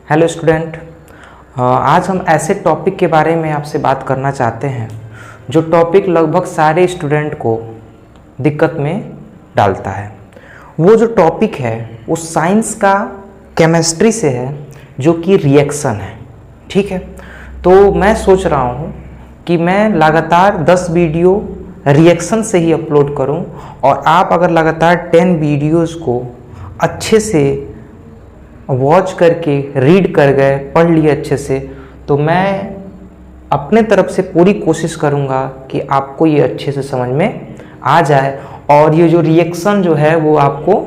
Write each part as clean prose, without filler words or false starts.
Hello student, आज हम ऐसे टॉपिक के बारे में आपसे बात करना चाहते हैं जो टॉपिक लगभग सारे स्टूडेंट को दिक्कत में डालता है। वो जो टॉपिक है वो साइंस का केमिस्ट्री से है, जो कि रिएक्शन है। ठीक है, तो मैं सोच रहा हूँ कि मैं लगातार 10 वीडियो रिएक्शन से ही अपलोड करूँ, और आप अगर लगातार 10 वीडियोज़ को अच्छे से वॉच करके रीड कर गए, पढ़ लिए अच्छे से, तो मैं अपने तरफ से पूरी कोशिश करूँगा कि आपको ये अच्छे से समझ में आ जाए और ये जो रिएक्शन जो है वो आपको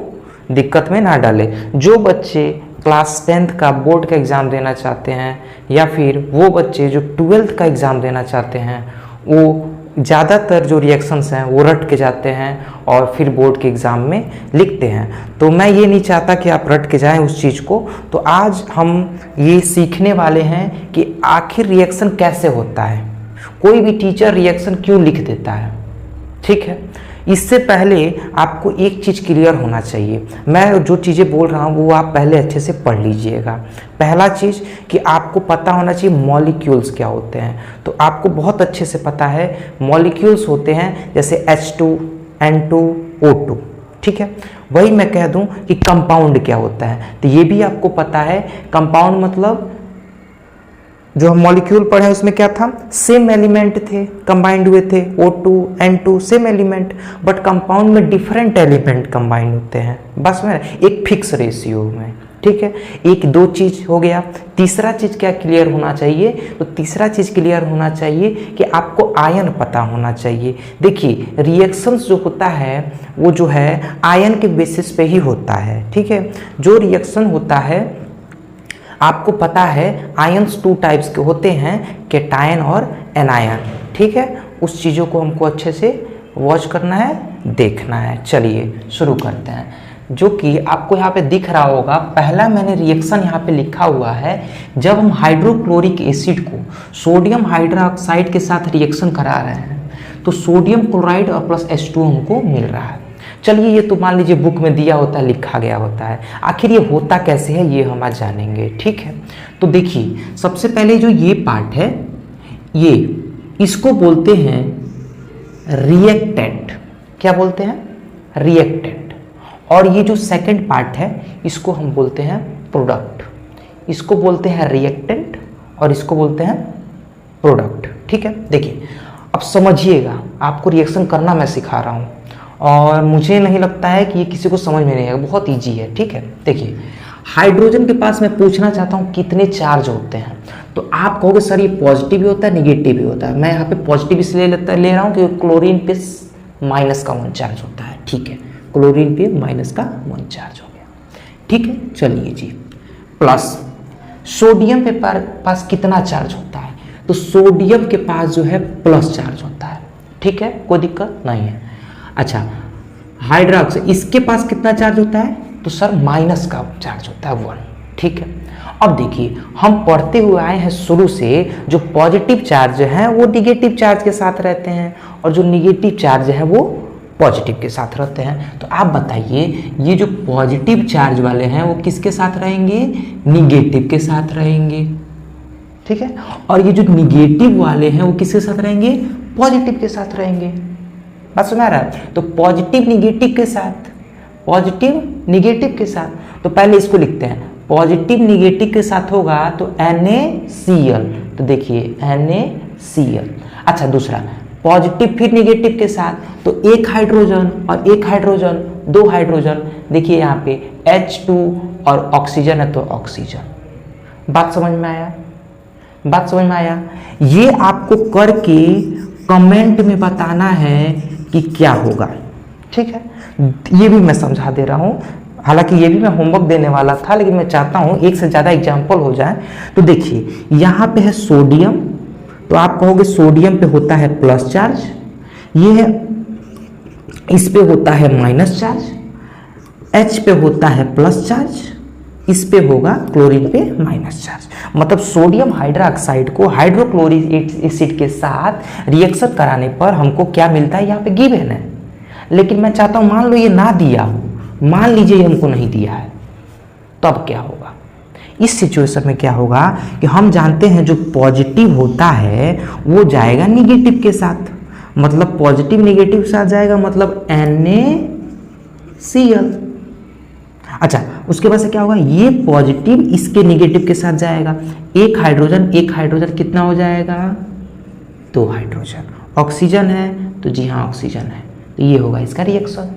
दिक्कत में ना डाले। जो बच्चे क्लास 10th का बोर्ड का एग्ज़ाम देना चाहते हैं या फिर वो बच्चे जो 12th का एग्ज़ाम देना चाहते हैं, वो ज़्यादातर जो रिएक्शंस हैं वो रट के जाते हैं और फिर बोर्ड के एग्ज़ाम में लिखते हैं। तो मैं ये नहीं चाहता कि आप रट के जाएं उस चीज़ को। तो आज हम ये सीखने वाले हैं कि आखिर रिएक्शन कैसे होता है, कोई भी टीचर रिएक्शन क्यों लिख देता है। ठीक है, इससे पहले आपको एक चीज़ क्लियर होना चाहिए। मैं जो चीज़ें बोल रहा हूँ वो आप पहले अच्छे से पढ़ लीजिएगा। पहला चीज़ कि आपको पता होना चाहिए मॉलिक्यूल्स क्या होते हैं। तो आपको बहुत अच्छे से पता है मॉलिक्यूल्स होते हैं जैसे H2, N2, O2। ठीक है, वही मैं कह दूं कि कंपाउंड क्या होता है, तो ये भी आपको पता है। कंपाउंड मतलब जो हम मॉलिक्यूल पढ़े उसमें क्या था, सेम एलिमेंट थे, कंबाइंड हुए थे, O2, N2 same element, but compound में डिफरेंट एलिमेंट कंबाइंड होते हैं, बस में एक फिक्स रेशियो में। ठीक है, एक दो चीज़ हो गया। तीसरा चीज़ क्या क्लियर होना चाहिए, तो तीसरा चीज़ क्लियर होना चाहिए कि आपको आयन पता होना चाहिए। देखिए, रिएक्शंस जो होता है वो जो है आयन के बेसिस पे ही होता है। ठीक है, जो रिएक्शन होता है आपको पता है आयंस 2 टाइप्स के होते हैं, कैटायन और एनायन। ठीक है, उस चीज़ों को हमको अच्छे से वॉच करना है, देखना है। चलिए शुरू करते हैं। जो कि आपको यहाँ पे दिख रहा होगा, पहला मैंने रिएक्शन यहाँ पे लिखा हुआ है। जब हम हाइड्रोक्लोरिक एसिड को सोडियम हाइड्रोक्साइड के साथ रिएक्शन करा रहे हैं तो सोडियम क्लोराइड और प्लस H2 हमको मिल रहा है। चलिए, ये तो मान लीजिए बुक में दिया होता है, लिखा गया होता है। आखिर ये होता कैसे है ये हम आज जानेंगे। ठीक है, तो देखिए, सबसे पहले जो ये पार्ट है ये इसको बोलते हैं रिएक्टेंट। क्या बोलते हैं? रिएक्टेंट। और ये जो सेकंड पार्ट है इसको हम बोलते हैं प्रोडक्ट। इसको बोलते हैं रिएक्टेंट और इसको बोलते हैं प्रोडक्ट। ठीक है, देखिए अब समझिएगा, आपको रिएक्शन करना मैं सिखा रहा हूँ और मुझे नहीं लगता है कि ये किसी को समझ में नहीं आएगा, बहुत इजी है। ठीक है, देखिए हाइड्रोजन के पास मैं पूछना चाहता हूँ कितने चार्ज होते हैं, तो आप कहोगे सर ये पॉजिटिव भी होता है निगेटिव भी होता है। मैं यहाँ पे पॉजिटिव इसलिए ले रहा हूँ कि क्लोरीन पे माइनस का 1 चार्ज होता है। ठीक है, क्लोरीन पे माइनस का 1 चार्ज हो गया। ठीक है, चलिए जी, प्लस सोडियम पे पास कितना चार्ज होता है, तो सोडियम के पास जो है प्लस चार्ज होता है। ठीक है, कोई दिक्कत नहीं है। अच्छा, हाइड्रोक्साइड इसके पास कितना चार्ज होता है, तो सर माइनस का चार्ज होता है 1। ठीक है, अब देखिए हम पढ़ते हुए आए हैं शुरू से, जो पॉजिटिव चार्ज हैं वो निगेटिव चार्ज के साथ रहते हैं और जो निगेटिव चार्ज है वो पॉजिटिव के साथ रहते हैं। तो आप बताइए, ये जो पॉजिटिव चार्ज वाले हैं वो किसके साथ रहेंगे? निगेटिव के साथ रहेंगे। ठीक है, और ये जो निगेटिव वाले हैं वो किसके साथ रहेंगे? पॉजिटिव के साथ रहेंगे। बात समझ रहा है? तो पॉजिटिव निगेटिव के साथ, पॉजिटिव निगेटिव के साथ, तो पहले इसको लिखते हैं। पॉजिटिव निगेटिव के साथ होगा तो NaCl, तो देखिए NaCl। अच्छा, दूसरा पॉजिटिव फिर निगेटिव के साथ, तो एक हाइड्रोजन और एक हाइड्रोजन, 2 हाइड्रोजन, देखिए यहाँ पे H2 और ऑक्सीजन है तो ऑक्सीजन। बात समझ में आया? बात समझ में आया? ये आपको करके कमेंट में बताना है कि क्या होगा। ठीक है, ये भी मैं समझा दे रहा हूँ, हालांकि ये भी मैं होमवर्क देने वाला था, लेकिन मैं चाहता हूँ एक से ज़्यादा एग्जाम्पल हो जाए। तो देखिए यहाँ पे है सोडियम, तो आप कहोगे सोडियम पे होता है प्लस चार्ज, ये है इस पे होता है माइनस चार्ज, H पे होता है प्लस चार्ज, इस पे होगा क्लोरीन पे माइनस चार्ज। मतलब सोडियम हाइड्रोक्साइड को हाइड्रोक्लोरिक एसिड के साथ रिएक्शन कराने पर हमको क्या मिलता है, यहाँ पे गिवन है। लेकिन मैं चाहता हूँ मान लो ये ना दिया हो, मान लीजिए हमको नहीं दिया है, तब क्या होगा? इस सिचुएशन में क्या होगा कि हम जानते हैं जो पॉजिटिव होता है वो जाएगा निगेटिव के साथ, मतलब पॉजिटिव निगेटिव के साथ जाएगा, मतलब NaCl। अच्छा, उसके बाद से क्या होगा, ये पॉजिटिव इसके निगेटिव के साथ जाएगा, एक हाइड्रोजन कितना हो जाएगा, 2 हाइड्रोजन। ऑक्सीजन है तो जी हाँ ऑक्सीजन है, तो ये होगा इसका रिएक्शन।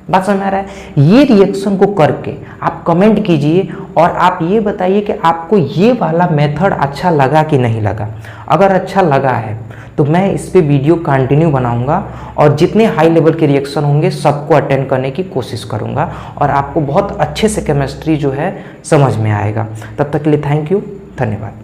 बात समझ में आ रहा है? ये रिएक्शन को करके आप कमेंट कीजिए और आप ये बताइए कि आपको ये वाला मेथड अच्छा लगा कि नहीं लगा। अगर अच्छा लगा है तो मैं इस पे वीडियो कंटिन्यू बनाऊंगा और जितने हाई लेवल के रिएक्शन होंगे सबको अटेंड करने की कोशिश करूंगा और आपको बहुत अच्छे से केमिस्ट्री जो है समझ में आएगा। तब तक के लिए थैंक यू, धन्यवाद।